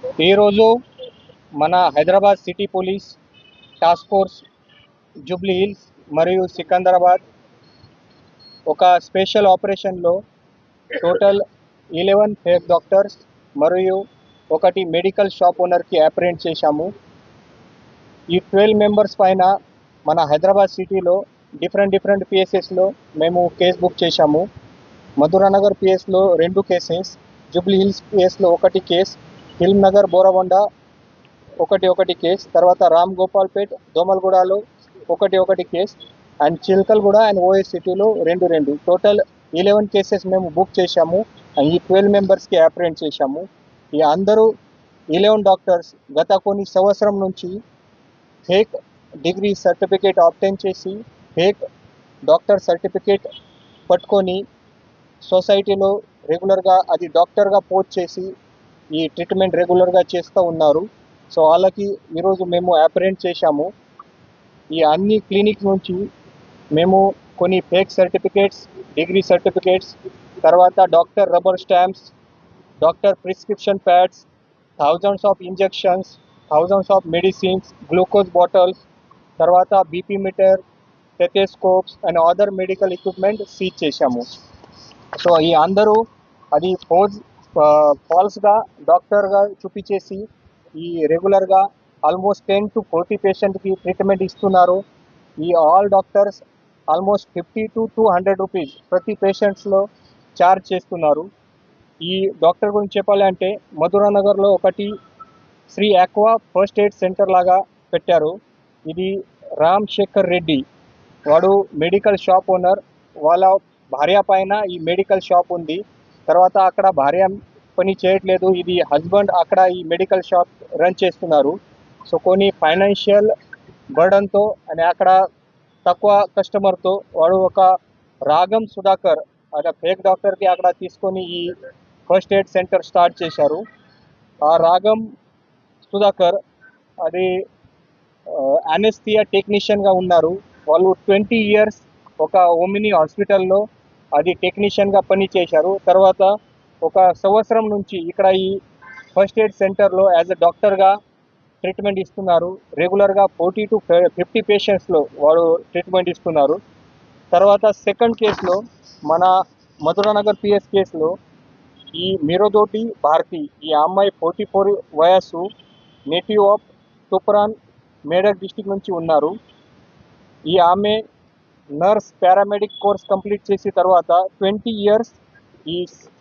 ఈరోజు మన Hyderabad city police task force Jubilee hills మరియు సికింద్రాబాద్ ఒక స్పెషల్ ఆపరేషన్లో టోటల్ 11 ఫేక్ డాక్టర్స్ మరియు ఒకటి మెడికల్ షాప్ ఓనర్కి అప్రెంట్ చేశాము. ఈ 12 మెంబర్స్ పైన మన హైదరాబాద్ సిటీలో డిఫరెంట్ పిఎస్ఎస్లో మేము కేసు బుక్ చేశాము. మధురానగర్ పిఎస్లో 2 కేసెస్, జూబ్లీ హిల్స్ పిఎస్లో 1 కేసు, ఫిల్మ్ నగర్ బోరబండ ఒకటి కేసు, తర్వాత రామ్ గోపాల్పేట్ దోమల్గూడలో ఒకటి case, and Chilkalguda and OS సిటీలో 2 టోటల్ 11 కేసెస్ మేము బుక్ చేశాము. ఈ 12 మెంబర్స్కి అప్రెంట్ చేశాము. ఈ అందరూ 11 డాక్టర్స్ గత కొన్ని సంవత్సరం నుంచి ఫేక్ డిగ్రీ సర్టిఫికేట్ ఆబ్టైన్ చేసి ఫేక్ డాక్టర్ సర్టిఫికేట్ పట్టుకొని సొసైటీలో రెగ్యులర్గా అది డాక్టర్గా పోస్ట్ చేసి ఈ ట్రీట్మెంట్ రెగ్యులర్గా చేస్తూ ఉన్నారు. సో వాళ్ళకి ఈరోజు మేము అప్రెంట్ చేశాము. ఈ అన్ని క్లినిక్ నుంచి మేము కొన్ని ఫేక్ సర్టిఫికేట్స్, డిగ్రీ సర్టిఫికేట్స్, తర్వాత doctor rubber stamps, doctor prescription pads, thousands of injections, thousands of medicines, glucose bottles, తర్వాత BP meter, stethoscopes and other medical equipment seize చేశాము. సో ఈ అందరూ అది ఫాల్స్గా డాక్టర్గా చూపించేసి ఈ రెగ్యులర్గా ఆల్మోస్ట్ 10 to 40 పేషెంట్కి ట్రీట్మెంట్ ఇస్తున్నారు. ఈ all doctors almost 50 to 200 rupees ప్రతి పేషెంట్స్లో ఛార్జ్ చేస్తున్నారు. ఈ డాక్టర్ గురించి చెప్పాలంటే మధురానగర్లో ఒకటి Shri aqua first aid centre లాగా పెట్టారు. ఇది రామ్ శేఖర్ రెడ్డి, వాడు మెడికల్ షాప్ ఓనర్. వాళ్ళ భార్య పైన ఈ మెడికల్ షాప్ ఉంది. తర్వాత అక్కడ భార్య పని చేయట్లేదు, ఇది హస్బెండ్ అక్కడ ఈ మెడికల్ షాప్ రన్ చేస్తున్నారు. సో కొన్ని ఫైనాన్షియల్ బర్డన్తో అని అక్కడ తక్కువ కస్టమర్తో వాడు ఒక రాగం సుధాకర్ అక్కడ ఫేక్ డాక్టర్కి అక్కడ తీసుకొని ఈ ఫస్ట్ ఎయిడ్ సెంటర్ స్టార్ట్ చేశారు. ఆ రాగం సుధాకర్ అది అనెస్థియా టెక్నీషియన్గా ఉన్నారు. వాళ్ళు 20 years ఒక ఓమిని హాస్పిటల్లో అది టెక్నీషియన్గా పని చేశారు. తర్వాత ఒక సంవత్సరం నుంచి ఇక్కడ ఈ ఫస్ట్ ఎయిడ్ సెంటర్లో యాజ్ ఎ డాక్టర్గా ట్రీట్మెంట్ ఇస్తున్నారు. రెగ్యులర్గా 40 to 50 పేషెంట్స్లో వాడు ట్రీట్మెంట్ ఇస్తున్నారు. తర్వాత సెకండ్ కేసులో మన మధురానగర్ పిఎస్ కేసులో ఈ మిరోదోటి భారతి, ఈ అమ్మాయి 44 వయస్సు, native of Toopran Medak district నుంచి ఉన్నారు. ఈ ఆమె నర్స్ పారామెడిక్ కోర్స్ కంప్లీట్ చేసిన తర్వాత 20 years ఈ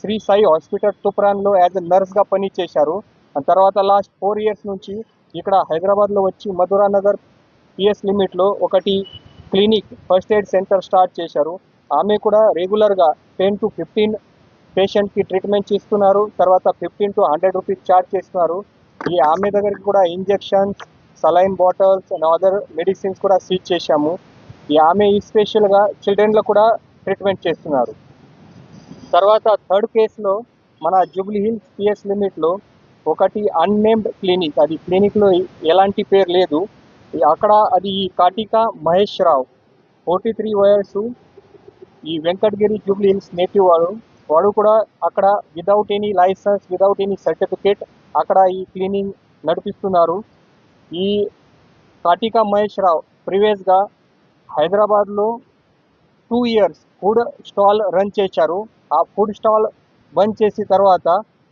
శ్రీ సాయి హాస్పిటల్ తుప్రాన్లో యాజ్ ఎ నర్స్గా పని చేశారు. తర్వాత లాస్ట్ 4 years నుంచి ఇక్కడ హైదరాబాద్లో వచ్చి మధురానగర్ పిఎస్ లిమిట్లో ఒకటి clinic first aid centre start చేశారు. ఆమె కూడా రెగ్యులర్గా 10 to 15 పేషెంట్కి ట్రీట్మెంట్ చేస్తున్నారు. తర్వాత 15 to 100 రూపీస్ ఛార్జ్ చేస్తున్నారు. ఈ ఆమె దగ్గరికి కూడా injections, saline bottles and other medicines కూడా సీజ్ చేశాము. ఈ ఆమె స్పెషల్గా చిల్డ్రన్లో కూడా ట్రీట్మెంట్ చేస్తున్నారు. తర్వాత థర్డ్ కేసులో మన జూబ్లీ హిల్స్ పిఎస్ లిమిట్లో ఒకటి అన్నేమ్డ్ క్లినిక్, అది క్లినిక్లో ఎలాంటి పేరు లేదు. అక్కడ అది ఈ కాటికా మహేష్ రావు 43 వయస్సు, ఈ వెంకటగిరి జూబ్లీ హిల్స్ నేటివ్ వాడు కూడా అక్కడ without any licence, without any certificate అక్కడ ఈ క్లీనింగ్ నడిపిస్తున్నారు. ఈ కాటికా మహేష్ రావు ప్రీవియస్గా హైదరాబాద్లో 2 years ఫుడ్ స్టాల్ రన్ చేశారు. ఆ ఫుడ్ స్టాల్ బంద్ చేసిన తర్వాత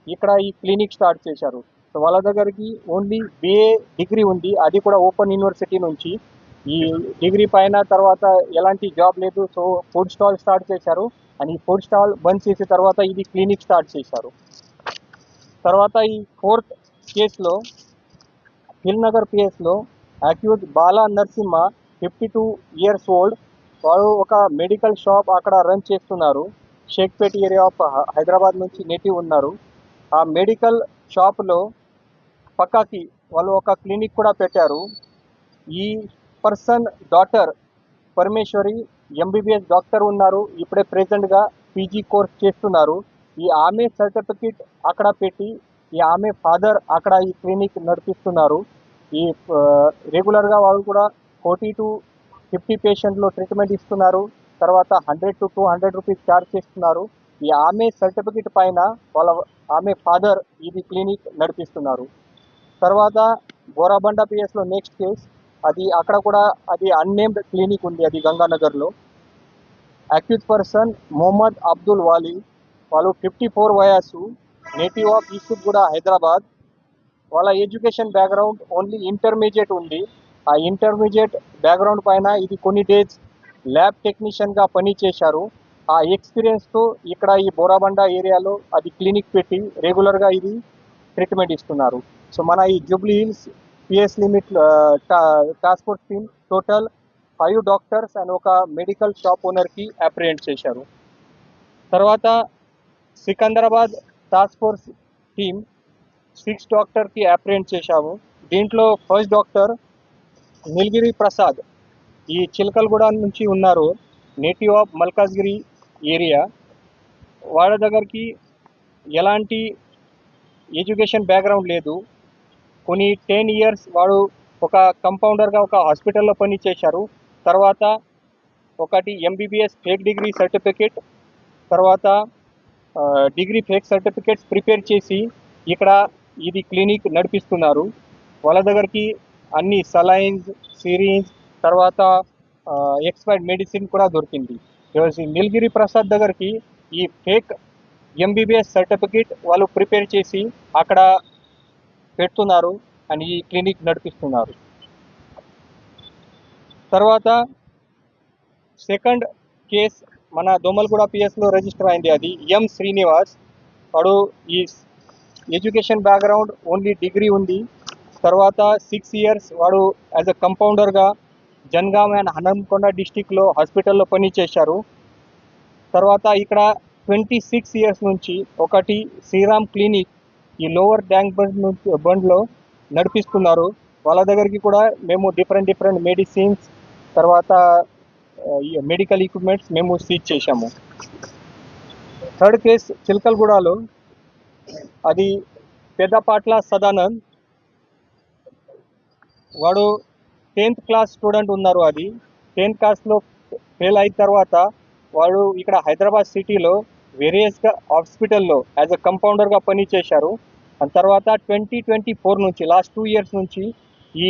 ఇక్కడ ఈ క్లినిక్ స్టార్ట్ చేశారు. సో వాళ్ళ దగ్గరికి ఓన్లీ BA డిగ్రీ ఉంది, అది కూడా ఓపెన్ యూనివర్సిటీ నుంచి. ఈ డిగ్రీ పైన తర్వాత ఎలాంటి జాబ్ లేదు. సో ఫుడ్ స్టాల్ స్టార్ట్ చేశారు అండ్ ఈ ఫుడ్ స్టాల్ బంద్ చేసిన తర్వాత ఇది క్లినిక్ స్టార్ట్ చేశారు. తర్వాత ఈ ఫోర్త్ కేసులో ఫిల్మ్ నగర్ పిఎస్లో accused Bala Narasimha 52 years old, వాడు ఒక మెడికల్ షాప్ అక్కడ రన్ చేస్తున్నారు. షేక్పేట్ ఏరియా ఆఫ్ హైదరాబాద్ నుంచి నేటివ్ ఉన్నారు. ఆ మెడికల్ షాప్లో పక్కకి వాళ్ళు ఒక క్లినిక్ కూడా పెట్టారు. ఈ person daughter Parameshwari MBBS doctor ఉన్నారు, ఇప్పుడే ప్రెజెంట్గా PG కోర్స్ చేస్తున్నారు. ఈ ఆమె సర్టిఫికేట్ అక్కడ పెట్టి ఈ ఆమె ఫాదర్ అక్కడ ఈ క్లినిక్ నడిపిస్తున్నారు. ఈ రెగ్యులర్గా వాళ్ళు కూడా 40 to 50 పేషెంట్లో ట్రీట్మెంట్ ఇస్తున్నారు. తర్వాత 100 to 200 రూపీస్ ఛార్జ్ చేస్తున్నారు. ఈ ఆమె సర్టిఫికెట్ పైన ఆమె ఫాదర్ ఇది క్లినిక్ నడిపిస్తున్నారు. తర్వాత బోరాబండ పిఎస్లో నెక్స్ట్ కేస్, అది అక్కడ కూడా అది అన్నేమ్డ్ క్లినిక్ ఉంది, అది గంగానగర్లో. అక్యూజ్ పర్సన్ మొహమ్మద్ అబ్దుల్ వాలీ, వాళ్ళు 54 వయసు, నేటివ్ ఆఫ్ యూసుఫ్గూడ హైదరాబాద్. వాళ్ళ ఎడ్యుకేషన్ బ్యాక్గ్రౌండ్ ఓన్లీ ఇంటర్మీడియట్ ఉంది. ఆ ఇంటర్మీడియట్ బ్యాక్గ్రౌండ్ పైన ఇది కొన్ని డేస్ ల్యాబ్ టెక్నీషియన్గా పనిచేశారు. ఆ ఎక్స్పీరియన్స్తో ఇక్కడ ఈ బోరాబండ ఏరియాలో అది క్లినిక్ పెట్టి రెగ్యులర్గా ఇది ట్రీట్మెంట్ ఇస్తున్నారు. సో మన ఈ Jubilee hills PS limit task force team total 5 doctors and ఒక మెడికల్ షాప్ ఓనర్కి అప్రిహెండ్ చేశారు. తర్వాత సికింద్రాబాద్ టాస్క్ ఫోర్స్ టీమ్ 6 డాక్టర్కి అప్రిహెండ్ చేశాము. దీంట్లో ఫస్ట్ డాక్టర్ నీలగిరి ప్రసాద్, ఈ చిలకలగూడ నుంచి ఉన్నారు, నేటివ్ ఆఫ్ మల్కాజ్గిరి ఏరియా. వాళ్ళ దగ్గరికి ఎలాంటి ఎడ్యుకేషన్ బ్యాక్గ్రౌండ్ లేదు. కొన్ని 10 ఇయర్స్ వాడు ఒక కంపౌండర్గా ఒక హాస్పిటల్లో పని చేశారు. తర్వాత ఒకటి ఎంబీబీఎస్ ఫేక్ డిగ్రీ సర్టిఫికేట్, తర్వాత డిగ్రీ ఫేక్ సర్టిఫికేట్స్ ప్రిపేర్ చేసి ఇక్కడ ఇది క్లినిక్ నడిపిస్తున్నారు. వాళ్ళ దగ్గరికి అన్ని సలైన్స్, సిరీన్స్, తర్వాత ఎక్స్పైర్డ్ మెడిసిన్ కూడా దొరికింది. నీలగిరి ప్రసాద్ దగ్గరికి ఈ ఫేక్ ఎంబీబీఎస్ సర్టిఫికేట్ వాళ్ళు ప్రిపేర్ చేసి అక్కడ పెడుతున్నారు అని ఈ క్లినిక్ నడిపిస్తున్నారు. తర్వాత సెకండ్ కేస్ మన దోమల్గూడ పిఎస్లో రిజిస్టర్ అయింది, అది ఎం శ్రీనివాస్. వాడు ఈ ఎడ్యుకేషన్ బ్యాక్గ్రౌండ్ ఓన్లీ డిగ్రీ ఉంది. తర్వాత 6 ఇయర్స్ వాడు యాజ్ అ కంపౌండర్గా జన్గాం అండ్ హనంకొండ డిస్టిక్లో హాస్పిటల్లో పని చేశారు. తర్వాత ఇక్కడ 26 ఇయర్స్ నుంచి ఒకటి శ్రీరామ్ క్లినిక్ ఈ లోవర్ ట్యాంక్ బండ్లో నడిపిస్తున్నారు. వాళ్ళ దగ్గరికి కూడా మేము డిఫరెంట్ మెడిసిన్స్, తర్వాత మెడికల్ ఎక్విప్మెంట్స్ మేము సీజ్ చేశాము. థర్డ్ కేస్ చిలకలగూడలో, అది పెద్దపాట్ల సదానంద్. వాడు 10th క్లాస్ స్టూడెంట్ ఉన్నారు. అది 10th క్లాస్లో ఫెయిల్ అయిన తర్వాత వాడు ఇక్కడ హైదరాబాద్ సిటీలో వేరియస్గా హాస్పిటల్లో యాజ్ అ కంపౌండర్గా పని చేశారు. అండ్ తర్వాత 2024 నుంచి లాస్ట్ 2 ఇయర్స్ నుంచి ఈ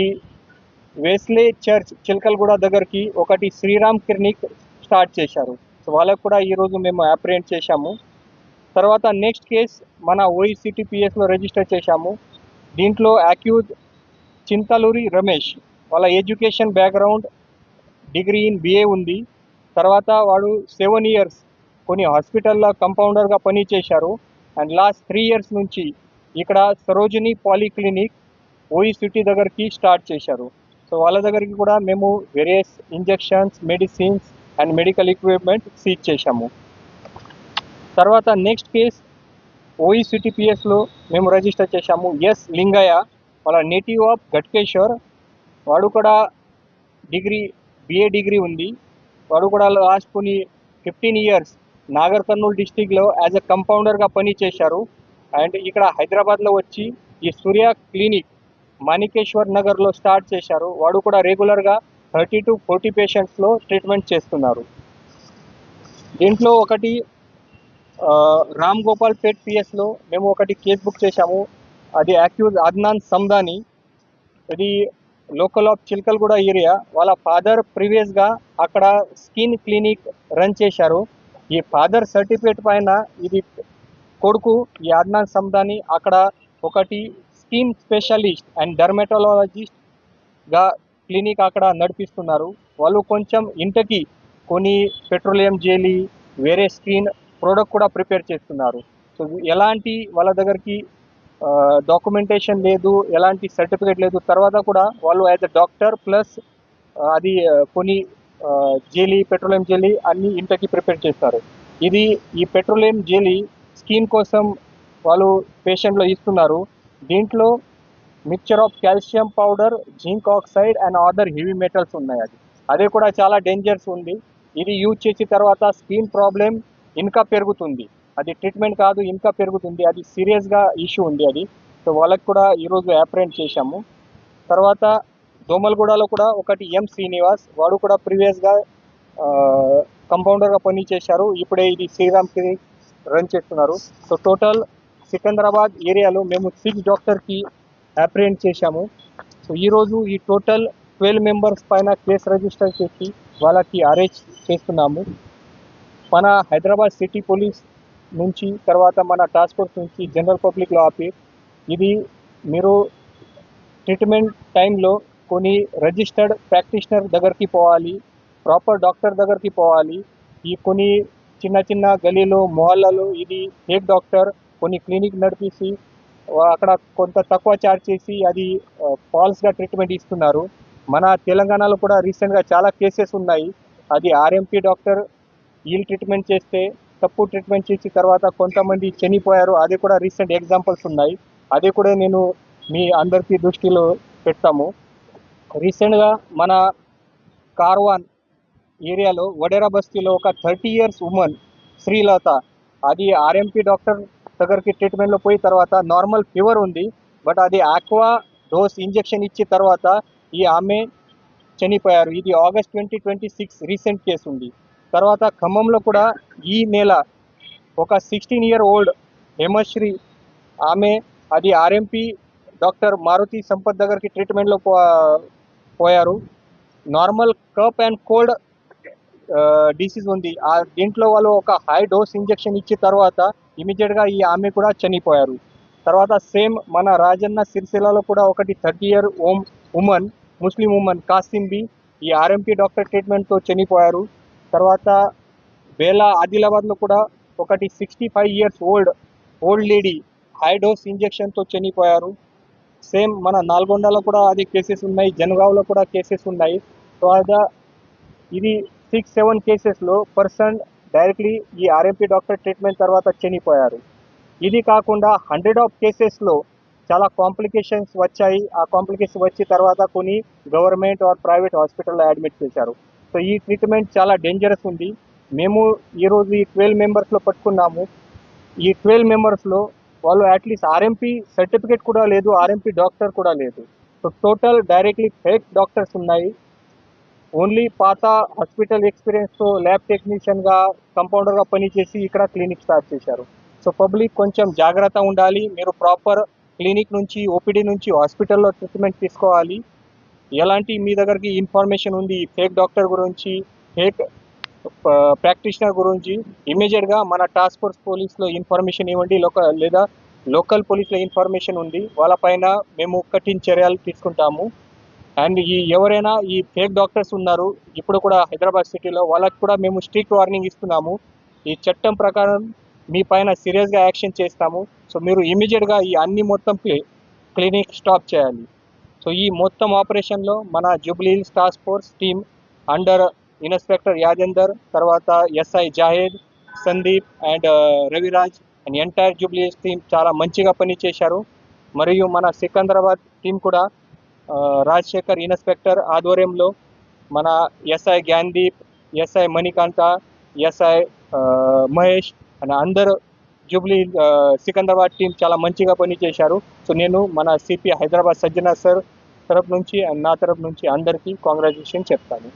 వెస్లే చర్చ్ చిలకలగూడ దగ్గరికి ఒకటి శ్రీరామ్ క్లినిక్ స్టార్ట్ చేశారు. సో వాళ్ళకు కూడా ఈరోజు మేము అప్రిహెండ్ చేశాము. తర్వాత నెక్స్ట్ కేస్ మన OECTPSలో రిజిస్టర్ చేశాము. దీంట్లో అక్యూజ్ చింతలూరి రమేష్. వాళ్ళ education background degree in BA ఉంది. తర్వాత వాడు 7 ఇయర్స్ కొన్ని హాస్పిటల్లో కంపౌండర్గా పని చేశారు. అండ్ లాస్ట్ 3 ఇయర్స్ నుంచి ఇక్కడ సరోజిని పాలీక్లినిక్ OECT దగ్గరికి స్టార్ట్ చేశారు. సో వాళ్ళ దగ్గరికి కూడా మేము various injections, medicines and medical equipment seize చేశాము. తర్వాత నెక్స్ట్ కేస్ OECTPSలో మేము రిజిస్టర్ చేశాము ఎస్ లింగయ్య. వాళ్ళ నేటివ్ ఆఫ్ ఘట్కేశ్వర్. వాడు కూడా BA డిగ్రీ ఉంది. వాడు కూడా లాస్ట్ కొన్ని 15 ఇయర్స్ నాగర్ కర్నూల్ డిస్టిక్లో యాజ్ అ కంపౌండర్గా పని చేశారు. అండ్ ఇక్కడ హైదరాబాద్లో వచ్చి ఈ సూర్య క్లినిక్ మాణికేశ్వర్ నగర్లో స్టార్ట్ చేశారు. వాడు కూడా రెగ్యులర్గా 30 to 40 పేషెంట్స్లో ట్రీట్మెంట్ చేస్తున్నారు. దీంట్లో ఒకటి రామ్ గోపాల్ పేట్ పిఎస్లో మేము ఒకటి కేస్ బుక్ చేశాము. అది అక్యూజ్ అద్నాన్ సందాని. ఇది లోకల్ ఆఫ్ చిలకలగూడ ఏరియా. వాళ్ళ ఫాదర్ ప్రీవియస్గా అక్కడ స్కిన్ క్లినిక్ రన్ చేశారు. ఈ ఫాదర్ సర్టిఫికేట్ పైన ఇది కొడుకు ఈ అద్నాన్ సందాని అక్కడ ఒకటి స్కిన్ స్పెషలిస్ట్ అండ్ డర్మటాలజిస్ట్గా క్లినిక్ అక్కడ నడిపిస్తున్నారు. వాళ్ళు కొంచెం ఇంటికి కొన్ని పెట్రోలియం జెలీ, వేరే స్కిన్ ప్రోడక్ట్ కూడా ప్రిపేర్ చేస్తున్నారు. సో ఎలాంటి వాళ్ళ దగ్గరికి డాక్యుమెంటేషన్ లేదు, ఎలాంటి సర్టిఫికేట్ లేదు. తర్వాత కూడా వాళ్ళు యాజ్ అ డాక్టర్ ప్లస్ అది కొన్ని జెలీ, పెట్రోలియం జెలీ అన్ని ఇంటికి ప్రిపేర్ చేస్తారు. ఈ పెట్రోలియం జెలీ స్కిన్ కోసం వాళ్ళు పేషెంట్లో ఇస్తున్నారు. దీంట్లో mixture of calcium powder, zinc oxide and other heavy metals ఉన్నాయి. అదే కూడా చాలా డేంజర్స్ ఉంది. ఇది యూజ్ చేసిన తర్వాత స్కిన్ ప్రాబ్లం ఇంకా పెరుగుతుంది. అది ట్రీట్మెంట్ కాదు, ఇంకా పెరుగుతుంది. అది సీరియస్గా ఇష్యూ ఉంది అది. సో వాళ్ళకి కూడా ఈరోజు అప్రిహెండ్ చేశాము. తర్వాత దోమల్గూడలో కూడా ఒకటి ఎం శ్రీనివాస్. వాడు కూడా ప్రీవియస్గా కంపౌండర్గా పని చేశారు. ఇప్పుడే ఇది శ్రీరామ్ క్లినిక్ రన్ చేస్తున్నారు. సో టోటల్ సికింద్రాబాద్ ఏరియాలో మేము 6 డాక్టర్కి అప్రిహెండ్ చేశాము. సో ఈరోజు ఈ టోటల్ 12 మెంబర్స్ పైన కేసు రిజిస్టర్ చేసి వాళ్ళకి అరెస్ట్ చేస్తున్నాము. మన హైదరాబాద్ సిటీ పోలీస్ నుంచి, తర్వాత మన టాస్క్ ఫోర్స్ నుంచి జనరల్ పబ్లిక్లో ఆపి, ఇది మీరు ట్రీట్మెంట్ టైంలో కొన్ని రిజిస్టర్డ్ ప్రాక్టీషనర్ దగ్గరికి పోవాలి, ప్రాపర్ డాక్టర్ దగ్గరికి పోవాలి. ఈ కొన్ని చిన్న చిన్న గలీలో మొహల్లలో ఇది ఫేక్ డాక్టర్ కొన్ని క్లినిక్ నడిపేసి అక్కడ కొంత తక్కువ ఛార్జ్ చేసి అది ఫాల్స్గా ట్రీట్మెంట్ ఇస్తున్నారు. మన తెలంగాణలో కూడా రీసెంట్గా చాలా కేసెస్ ఉన్నాయి. అది ఆర్ఎంపీ డాక్టర్ వీళ్ళు ట్రీట్మెంట్ చేస్తే తప్పు ట్రీట్మెంట్ చేసి తర్వాత కొంతమంది చనిపోయారు. అది కూడా రీసెంట్ ఎగ్జాంపుల్స్ ఉన్నాయి. అది కూడా నేను మీ అందరికీ దృష్టిలో పెడతాము. రీసెంట్గా మన కార్వాన్ ఏరియాలో వడేరా బస్తీలో ఒక 30 years ఉమెన్ శ్రీలత, అది ఆర్ఎంపీ డాక్టర్ దగ్గరికి ట్రీట్మెంట్లో పోయి తర్వాత నార్మల్ ఫీవర్ ఉంది, బట్ అది ఆక్వా డోస్ ఇంజెక్షన్ ఇచ్చిన తర్వాత ఈ ఆమె చనిపోయారు. ఇది August 2026 రీసెంట్ కేసు ఉంది. తర్వాత ఖమ్మంలో కూడా ఈ నెల ఒక 16-year-old హేమశ్రీ ఆమె, అది ఆర్ఎంపీ డాక్టర్ మారుతి సంపత్ దగ్గరికి ట్రీట్మెంట్లో పోయారు. Normal cup and cold disease ఉంది. దీంట్లో వాళ్ళు ఒక హై డోస్ ఇంజెక్షన్ ఇచ్చిన తర్వాత ఇమీడియట్గా ఈ ఆమె కూడా చనిపోయారు. తర్వాత సేమ్ మన రాజన్న సిరిసిల్లలో కూడా ఒకటి 30-year ఉమెన్ ముస్లిం ఉమెన్ కాసింబి ఈ ఆర్ఎంపీ డాక్టర్ ట్రీట్మెంట్తో చనిపోయారు. తర్వాత బేలా ఆదిలాబాద్లో కూడా ఒకటి 65 years old lady high dose ఇంజెక్షన్తో చనిపోయారు. సేమ్ మన నల్గొండలో కూడా అది కేసెస్ ఉన్నాయి, జనగావ్లో కూడా కేసెస్ ఉన్నాయి. సో ఇది 6-7 కేసెస్లో పర్సన్ డైరెక్ట్లీ ఈ ఆర్ఎంపీ డాక్టర్ ట్రీట్మెంట్ తర్వాత చనిపోయారు. ఇది కాకుండా 100 of కేసెస్లో చాలా కాంప్లికేషన్స్ వచ్చాయి. ఆ కాంప్లికేషన్ వచ్చిన తర్వాత కొన్ని గవర్నమెంట్ ఆర్ ప్రైవేట్ హాస్పిటల్లో అడ్మిట్ చేశారు. సో ఈ ట్రీట్మెంట్ చాలా డేంజరస్ ఉంది. మేము ఈరోజు ఈ 12 మెంబర్స్లో పట్టుకున్నాము. ఈ 12 మెంబర్స్లో వాళ్ళు అట్లీస్ట్ ఆర్ఎంపీ సర్టిఫికేట్ కూడా లేదు, ఆర్ఎంపీ డాక్టర్ కూడా లేదు. So total directly fake doctors ఉన్నాయి. ఓన్లీ పాత హాస్పిటల్ ఎక్స్పీరియన్స్తో ల్యాబ్ టెక్నీషియన్గా కంపౌండర్గా పనిచేసి ఇక్కడ క్లినిక్ స్టార్ట్ చేశారు. సో పబ్లిక్ కొంచెం జాగ్రత్త ఉండాలి. మీరు ప్రాపర్ క్లినిక్ నుంచి, ఓపీడీ నుంచి హాస్పిటల్లో ట్రీట్మెంట్ తీసుకోవాలి. ఎలాంటి మీ దగ్గరికి ఇన్ఫర్మేషన్ ఉంది ఫేక్ డాక్టర్ గురించి, ఫేక్ ప్రాక్టీషనర్ గురించి, ఇమీడియట్గా మన టాస్క్ ఫోర్స్ పోలీస్లో ఇన్ఫర్మేషన్ ఇవ్వండి. లోకల్ పోలీస్లో ఇన్ఫర్మేషన్ ఉంది, వాళ్ళపైన మేము కఠిన చర్యలు తీసుకుంటాము. అండ్ ఎవరైనా ఈ ఫేక్ డాక్టర్స్ ఉన్నారు ఇప్పుడు కూడా హైదరాబాద్ సిటీలో, వాళ్ళకి కూడా మేము స్ట్రిక్ట్ వార్నింగ్ ఇస్తున్నాము. ఈ చట్టం ప్రకారం మీ పైన సీరియస్గా యాక్షన్ చేస్తాము. సో మీరు ఇమీడియట్గా ఈ అన్ని మొత్తం క్లినిక్ స్టాప్ చేయాలి. సో ఈ మొత్తం ఆపరేషన్లో మన Jubilee Hills task force team under inspector Yajender, తర్వాత SI Zahed, Sandeep and Raviraj and entire Jubilee Hills team చాలా మంచిగా పనిచేశారు. మరియు మన సికింద్రాబాద్ టీం కూడా రాజశేఖర్ ఇన్స్పెక్టర్ ఆధ్వర్యంలో మన SI Gnandeep, SI Manikanta, SI Mahesh and అందరు జూబ్లీ సికింద్రాబాద్ టీం చాలా మంచిగా పనిచేశారు. సో నేను మన సిపి హైదరాబాద్ సజ్జనా సార్ తరపు నుంచి అండ్ నా తరపు నుంచి అందరికీ కాంగ్రాచులేషన్ చెప్తాను.